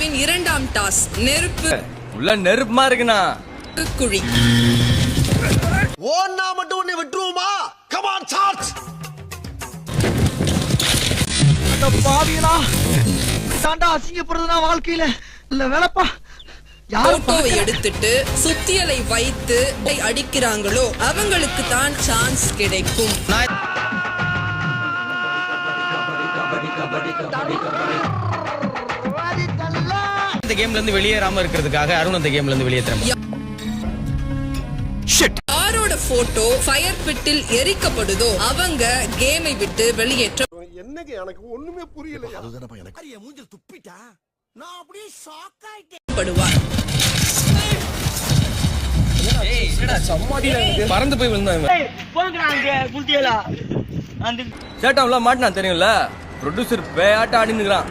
இந்தியாவின் இரண்டாம் டாஸ் நெருப்பு உள்ள நெருப்புமா இருக்குண்ணா குழி. ஓன்னா மட்டும் உன்னை விட்டுருவோமா? Come on charge. அட பாவிகளா, தாண்டா அசிங்கப்படுறதுனா வாழ்க்கையில இல்ல வேலைப்பா. போட்டோவை எடுத்துட்டு சுத்தியலை வைத்து அடிக்கிறாங்களோ அவங்களுக்கு தான் சான்ஸ் கிடைக்கும். இந்த கேம்ல இருந்து வெளியேறாம இருக்கிறதுக்காக அருண் அந்த கேம்ல இருந்து வெளியேற்ற யாரோட போட்டோ ஃபயர் பிட்டில் எரிக்கப்படுதோ அவங்க கேமை விட்டு வெளியேற்ற. என்னங்க எனக்கு ஒண்ணுமே புரியல. அதுதானப்பா எனக்கு. அரிய மூஞ்சில துப்பிட்டா நான் அப்படியே ஷாக் ஆயிட்டேன். படுவார். பறந்து போய் விழுந்தாங்க. சேட்டாவுல மாட்டினா தெரியும்ல, ப்ரொடியூசர் பேயாட்ட ஆடினுக்கிறான்.